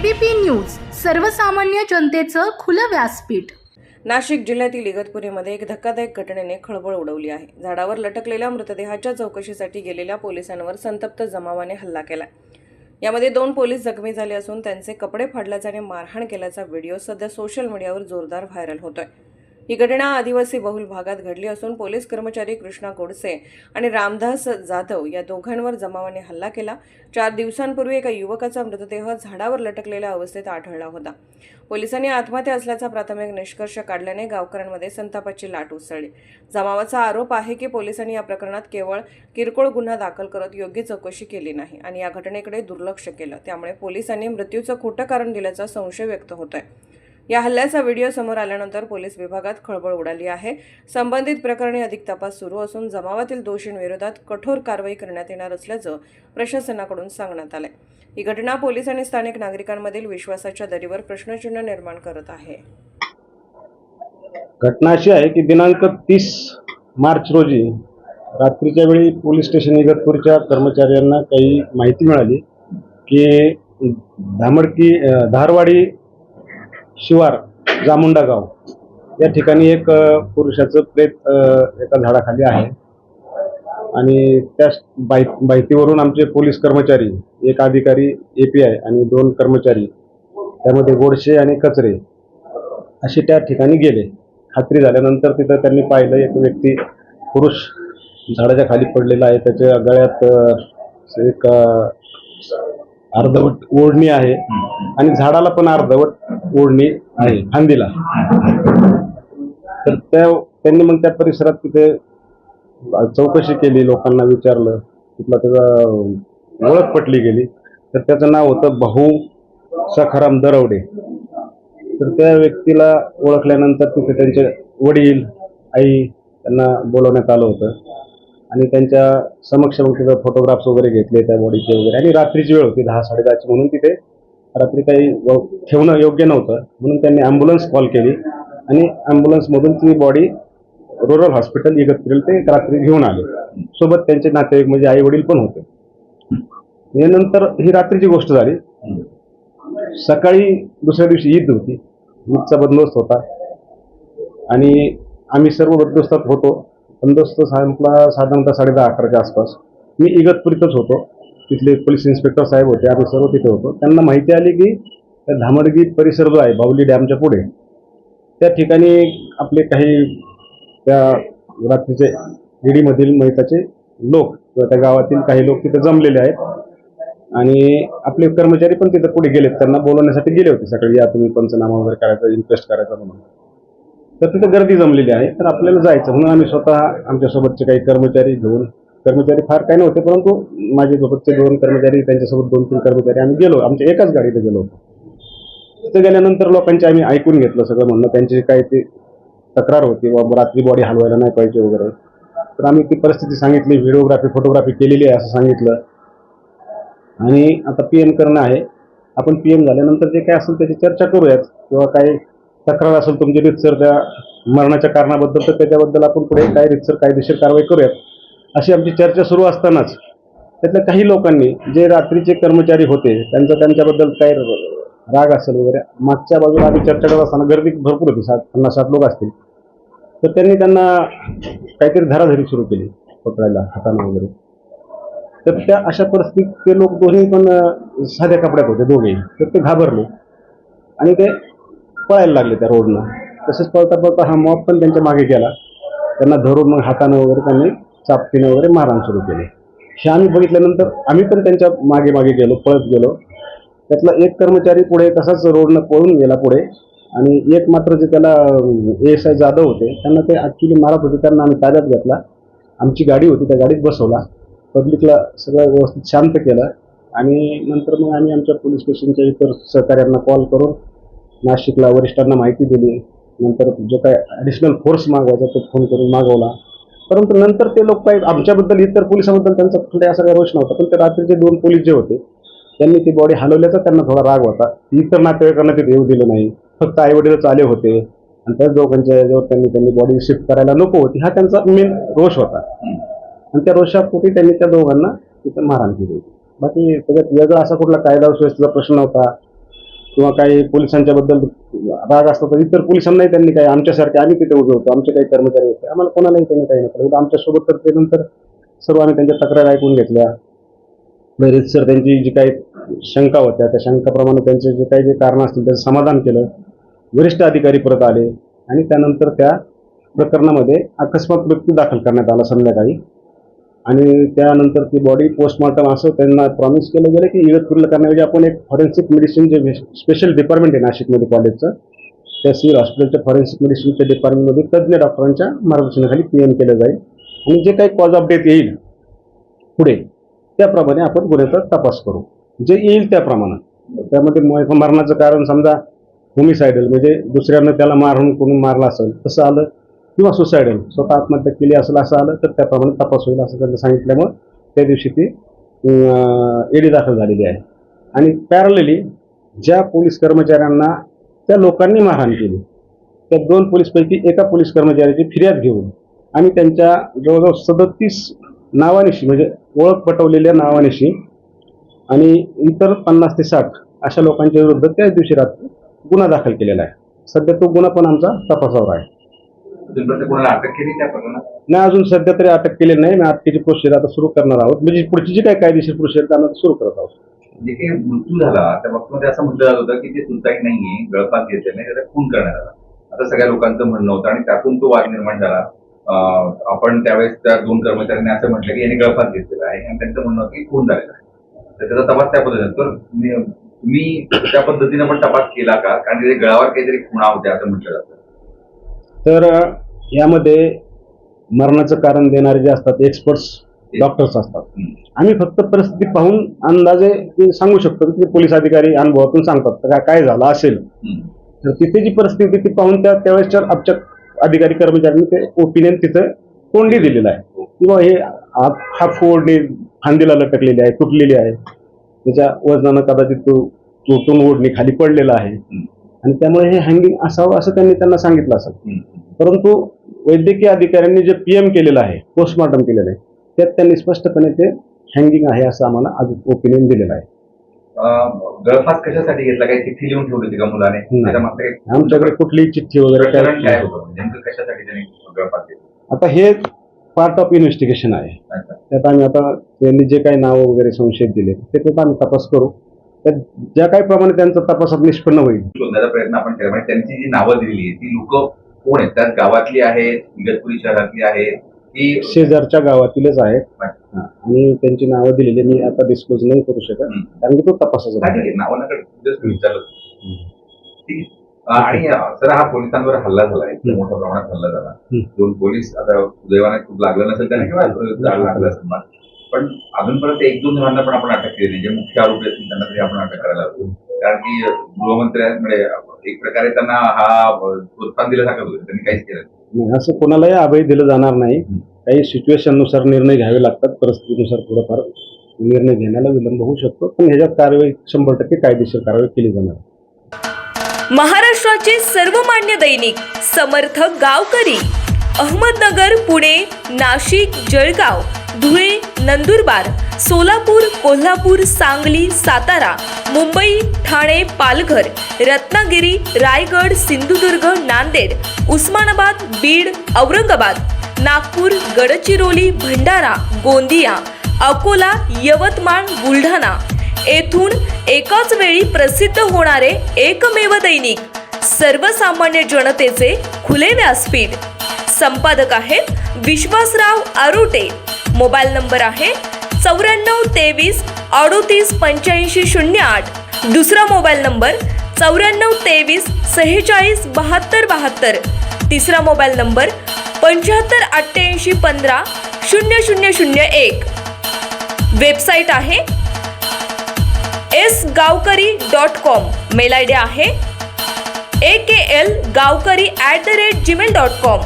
ABP news, सर्वसामान्य जनतेचं खुलं व्यासपीठ। नाशिक जिल्ह्यातील इगतपुरीमध्ये एक धक्कादायक घटनेने खळबळ उडवली आहे। झाडावर लटकलेल्या मृतदेहाच्या चौकशीसाठी गेलेल्या पोलिसांवर संतप्त जमावाने हल्ला केला। यामध्ये 2 पोलीस जखमी झाले असून त्यांचे कपडे फाडल्याचा आणि मारहाण केल्याचा व्हिडिओ सध्या सोशल मीडियावर जोरदार व्हायरल होतोय। ही घटना आदिवासी बहुल भागात घडली असून पोलीस कर्मचारी कृष्णा गोडसे आणि रामदास जाधव या दोघांवर जमावाने हल्ला केला। 4 दिवसांपूर्वी एका युवकाचा मृतदेह झाडावर लटकलेल्या अवस्थेत आढळला होता। पोलिसांनी आत्महत्या असल्याचा प्राथमिक निष्कर्ष काढल्याने गावकऱ्यांमध्ये संतापाची लाट उसळली। जमावाचा आरोप आहे की पोलिसांनी या प्रकरणात केवळ किरकोळ गुन्हा दाखल करत योग्य चौकशी केली नाही आणि या घटनेकडे दुर्लक्ष केलं। त्यामुळे पोलिसांनी मृत्यूचं खोटं कारण दिल्याचा संशय व्यक्त होतोय। या हल्ल्याचा व्हिडिओ समोर आल्यानंतर पोलीस विभागात खळबळ उडाली आहे। संबंधित प्रकरणी अधिक तपास सुरू असून जमावातील दोषींविरोधात कठोर कारवाई करण्यात येणार असल्याचं प्रशासनाकडून सांगण्यात आलंय। ही घटना पोलीस आणि स्थानिक नागरिकांमधील विश्वासाच्या दरीवर प्रश्नचिन्ह निर्माण करत आहे। घटना अशी आहे की दिनांक 30 मार्च रोजी रात्रीच्या वेळी पोलीस स्टेशन इगतपूरच्या कर्मचाऱ्यांना काही माहिती मिळाली की धारवाडी शिवार जामुंडा गाव या ठिकाणी एक पुरुषाचं प्रेत एका झाडाखाली आहे आणि त्या माहितीवरून आमचे पोलीस कर्मचारी, एक अधिकारी API आणि 2 कर्मचारी त्यामध्ये गोडसे आणि कचरे असे त्या ठिकाणी गेले। खात्री झाल्यानंतर तिथं त्यांनी पाहिलं एक व्यक्ती पुरुष झाडाच्या खाली पडलेला आहे। त्याच्या गळ्यात एक अर्धवट ओढणी आहे आणि झाडाला पण अर्धवट ओढणी आहे फांदीला। तर त्यांनी मग त्या परिसरात तिथे चौकशी केली, लोकांना विचारलं, तिथला त्याचा ओळख पटली गेली। तर त्याचं नाव होतं भाऊ सखाराम दरवडे। तर त्या व्यक्तीला ओळखल्यानंतर तिथे त्यांचे वडील, आई त्यांना बोलवण्यात आलं होतं आणि त्यांच्या समक्ष मग तिथं फोटोग्राफ्स वगैरे घेतले त्या बॉडीचे वगैरे। आणि रात्रीची वेळ होती 10-10:30 म्हणून तिथे रात्री काही ठेवणं योग्य नव्हतं म्हणून त्यांनी ॲम्ब्युलन्स कॉल केली आणि ॲम्ब्युलन्समधून ती बॉडी रुरल हॉस्पिटल इगतपुरीला ते रात्री घेऊन आले। सोबत त्यांचे नातेवाईक म्हणजे आई वडील पण होते। यानंतर ही रात्रीची गोष्ट झाली। सकाळी दुसऱ्या दिवशी ईद होती, ईदचा बंदोबस्त होता आणि आम्ही सर्व बंदोबस्तात होतो। बंदोबस्त संपला साधारणतः 10:30-11च्या आसपास। मी इगतपुरीतच होतो, तिथले पोलीस इन्स्पेक्टर साहेब होते, आम्ही सर्व तिथे होतो। त्यांना माहिती आली की धामडगी परिसर जो आहे बाहुली डॅमच्या पुढे त्या ठिकाणी आपले काही त्या रात्रीचे ईडीमधील मैताचे लोक किंवा त्या गावातील काही लोक तिथे जमलेले आहेत आणि आपले कर्मचारी पण तिथे पुढे गेलेत, त्यांना बोलवण्यासाठी गेले होते सकाळी, या तुम्ही पंचनामा वगैरे करायचा, इन्क्वेस्ट करायचा म्हणून। तर तिथे गर्दी जमलेली आहे, तर आपल्याला जायचं म्हणून आम्ही स्वतः आमच्यासोबतचे काही कर्मचारी घेऊन, कर्मचारी फार काही नव्हते परंतु माझे सोबतचे 2 कर्मचारी, त्यांच्यासोबत 2-3 कर्मचारी आम्ही गेलो, आमच्या एकाच गाडीत गेलो होतो। तिथे गेल्यानंतर लोकांचे आम्ही ऐकून घेतलं सगळं म्हणणं, त्यांची काही ती तक्रार होती व रात्री बॉडी हलवायला नाही पाहिजे वगैरे। तर आम्ही ती परिस्थिती सांगितली, व्हिडिओग्राफी फोटोग्राफी केलेली आहे असं सांगितलं आणि आता PM करणं आहे। आपण PM झाल्यानंतर जे काय असेल त्याची चर्चा करूयात किंवा काही तक्रार असेल तुमची रीतसर त्या मरणाच्या कारणाबद्दल तर त्याच्याबद्दल आपण पुढे काय रीतसर कायदेशीर कारवाई करूयात अशी आमची चर्चा सुरू असतानाच त्यातल्या काही लोकांनी जे रात्रीचे कर्मचारी होते त्यांच्याबद्दल काही राग असेल वगैरे, मागच्या बाजूला आम्ही चर्चा करत असताना गर्दी भरपूर होती, 50-60 लोक असतील, तर त्यांनी त्यांना काहीतरी धराधरी सुरू केली, पकडायला हाताने वगैरे। तर त्या अशा परिस्थितीत ते लोक दोन्ही पण साध्या कपड्यात होते दोघेही, तर ते घाबरले आणि ते पळायला लागले त्या रोडनं। तसेच पळता पळता हा मॉब पण त्यांच्या मागे गेला, त्यांना धरून मग हाताने वगैरे त्यांनी चापटीने वगैरे मारहाण सुरू केली। हे आम्ही बघितल्यानंतर आम्ही पण त्यांच्या मागे मागे गेलो, पळत गेलो। त्यातला एक कर्मचारी पुढे तसाच रोडनं पळून गेला पुढे आणि एक मात्र जे त्याला ASI जाधव होते त्यांना ते ॲक्च्युली मारत होते, त्यांना आम्ही ताब्यात घेतला। आमची गाडी होती, त्या गाडीत बसवला, पब्लिकला सगळं व्यवस्थित शांत केलं आणि नंतर मग आम्ही आमच्या पोलीस स्टेशनच्या इतर सहकार्यांना कॉल करून नाशिकला वरिष्ठांना माहिती दिली। नंतर जो काय ॲडिशनल फोर्स मागवायचा तो फोन करून मागवला, परंतु नंतर ते लोक काही आमच्याबद्दल, इतर पोलिसांबद्दल त्यांचा कुठे असा काही रोष नव्हता, पण ते रात्रीचे 2 पोलीस जे होते त्यांनी ती बॉडी हलवल्याचा त्यांना थोडा राग होता। इतर नातेवाईकांना तिथे येऊ दिलं नाही, फक्त आईवडीलच आले होते आणि त्याच दोघांच्या याच्यावर त्यांनी बॉडी शिफ्ट करायला नको होती, हा त्यांचा मेन रोष होता आणि त्या रोषापोटी त्यांनी त्या दोघांना तिथे मारहाण केली होती। बाकी सगळ्यात वेगळा असा कुठला कायदा सुव्यवस्थेचा प्रश्न नव्हता किंवा काही पोलिसांच्या बद्दल राग असतो तर इतर पोलिसांनाही त्यांनी काही आमच्यासारखे आम्ही तिथे उभे होतो, आमचे काही कर्मचारी होते, आम्हाला कोणालाही त्यांनी काही नाही केलं आमच्यासोबत. तर ते नंतर सर्व आम्ही त्यांच्या तक्रार ऐकून घेतल्या. सर त्यांची जी काही शंका होत्या त्या शंकाप्रमाणे त्यांचे जे काही कारण असतील त्याचं समाधान केलं. वरिष्ठ अधिकारी परत आले आणि त्यानंतर त्या प्रकरणामध्ये अकस्मात मृत्यू दाखल करण्यात आला संध्याकाळी. आणि त्यानंतर ती बॉडी पोस्टमॉर्टम असं त्यांना प्रॉमिस केलं गेलं की इगतपुरीला करण्याऐवजी आपण एक फॉरेन्सिक मेडिसिन जे स्पेशल डिपार्टमेंट आहे नाशिकमध्ये कॉलेजचं, त्या सिव्हिल हॉस्पिटलच्या फॉरेन्सिक मेडिसिनच्या डिपार्टमेंटमध्ये तज्ज्ञ डॉक्टरांच्या मार्गदर्शनाखाली PM केलं जाईल आणि जे काही कॉज ऑफ डेथ येईल पुढे त्याप्रमाणे आपण गुन्ह्याचा तपास करू, जे येईल त्याप्रमाणे. त्यामध्ये मरणाचं कारण समजा होमिसायडल म्हणजे दुसऱ्यानं त्याला मारून कोणी मारला असेल तसं आलं, किंवा सुसायडल स्वतः आत्महत्या केली असेल असं आलं तर त्याप्रमाणे तपास होईल असं त्यांना सांगितल्यामुळं त्या दिवशी ती ED दाखल झालेली आहे. आणि पॅरलली ज्या पोलीस कर्मचाऱ्यांना त्या लोकांनी मारहाण केली त्या 2 पोलीसपैकी एका पोलीस कर्मचाऱ्याची फिर्याद घेऊन आणि त्यांच्या जवळजवळ 37 नावानिशी म्हणजे ओळख पटवलेल्या नावानिशी आणि इतर 50 ते 60 अशा लोकांच्या विरुद्ध त्याच दिवशी रात्री गुन्हा दाखल केलेला आहे. सध्या तो गुन्हा पण आमचा तपासावर आहे. कोणाला अटक केली त्या प्रकरणात? नाही, अजून सध्या तरी अटक केली नाही. मी अटकेची प्रोसिजर आता सुरू करणार आहोत, म्हणजे पुढची जी काही कायदेशीर प्रोसिजर त्यामध्ये सुरू करत आहोत. जे काही मृत्यू झाला त्या बाबतीमध्ये असं म्हटलं जात होतं की ते सुसाईड नाहीये, गळफास घेतले नाही, त्याचा खून करण्यात आला आता सगळ्या लोकांचं म्हणणं होतं आणि त्यातून तो वाद निर्माण झाला. आपण त्यावेळेस त्या 2 कर्मचाऱ्यांनी असं म्हटलं की यांनी गळफास घेतलेला आहे आणि त्यांचं म्हणणं होतं की खून झालेला आहे. तर त्याचा तपास त्या पद्धतीने तर तुम्ही त्या पद्धतीने पण तपास केला का? कारण तिथे गळावर काहीतरी खुणा होत्या असं म्हटलं जातं. तर यामध्ये मरणाचं कारण देणारे जे असतात एक्सपर्ट्स डॉक्टर्स असतात. आम्ही फक्त परिस्थिती पाहून अंदाजे सांगू शकतो की पोलीस अधिकारी अनुभवातून सांगतात तर काय झालं असेल. तर तिथे जी परिस्थिती ती पाहून त्यावेळेसच्या आमच्या अधिकारी कर्मचाऱ्यांनी ते ओपिनियन तिथं तोंडी दिलेलं आहे किंवा हे हाफ ओढणी फांदीला लटकलेली आहे, तुटलेली आहे, त्याच्या वजनानं कदाचित तो तुटून ओढणी खाली पडलेला आहे आणि त्यामुळे हे हँगिंग असावं असं त्यांना सांगितलं असेल. परंतु वैद्यकीय अधिकाऱ्यांनी जे PM केलेलं आहे, पोस्टमॉर्टम केलेलं आहे, त्यात त्यांनी स्पष्टपणे ते हँगिंग आहे असं आम्हाला अजून ओपिनियन दिलेलं आहे. गळफास कशासाठी घेतला? काही चिठ्ठी लिहून ठेवली होती का मुलाने? आमच्याकडे कुठलीही चिठ्ठी वगैरे काय होतं नेमकं कशासाठी त्यांनी गळफास घेतला? आता हे पार्ट ऑफ इन्व्हेस्टिगेशन आहे. त्यात आम्ही आता त्यांनी जे काही नावं वगैरे संशयित दिले त्याच्यात आम्ही तपास करू. त्यात ज्या काही प्रमाणे त्यांचा तपासात निष्पन्न होईल शोधण्याचा प्रयत्न आपण केला. म्हणजे त्यांची जी नावं दिलेली आहे ती लोक कोण आहेत? त्यात गावातली आहेत, इगतपुरी शहरातली आहेत की शेजारच्या गावातीलच आहेत आणि त्यांची नावं दिलेली मी आता डिस्क्लोज नाही करू शकत कारण की तो तपासाचा नावाला विचारलं. आणि सर हा पोलिसांवर हल्ला झाला आहे, मोठ्या प्रमाणात हल्ला झाला. 2 पोलीस आता सुदैवाने खूप लागलं नसेल त्यांना किंवा लागलं असेल पण अजूनपर्यंत 1-2 जणांना पण आपण अटक केली, जे मुख्य आरोपी असतील त्यांना तरी आपण अटक करायला हवी. कारण की गृहमंत्र्यांमुळे एक प्रकारे त्यांना हा प्रोत्साहन दिल्यासारखं होतं, त्यांनी काहीच केलं नाही. असं कोणालाही अभय दिलं जाणार नाही. काही सिच्युएशन नुसार निर्णय घ्यावे लागतात, परिस्थितीनुसार थोडंफार निर्णय घेण्याला विलंब होऊ शकतो पण ह्याच्यात कारवाई 100% कायदेशीर कारवाई केली जाणार. महाराष्ट्राचे सर्वमान्य दैनिक समर्थ गावकरी अहमदनगर, पुणे, नाशिक, जळगाव, धुळे, नंदुरबार, सोलापूर, कोल्हापूर, सांगली, सातारा, मुंबई, ठाणे, पालघर, रत्नागिरी, रायगड, सिंधुदुर्ग, नांदेड, उस्मानाबाद, बीड, औरंगाबाद, नागपूर, गडचिरोली, भंडारा, गोंदिया, अकोला, यवतमाळ, बुलढाणा येथून एकाच वेळी प्रसिद्ध होणारे एकमेव दैनिक सर्वसामान्य जनतेचे खुले व्यासपीठ. संपादक आहेत विश्वासराव आरोटे. मोबाईल नंबर आहे 94 23 38 85 08. दुसरा मोबाईल नंबर 94 23 46 72 72. तिसरा मोबाईल नंबर 75 88 15 0001. वेबसाईट आहे sgavkari.com. मेल आयडी आहे AKLgavkari@gmail.com.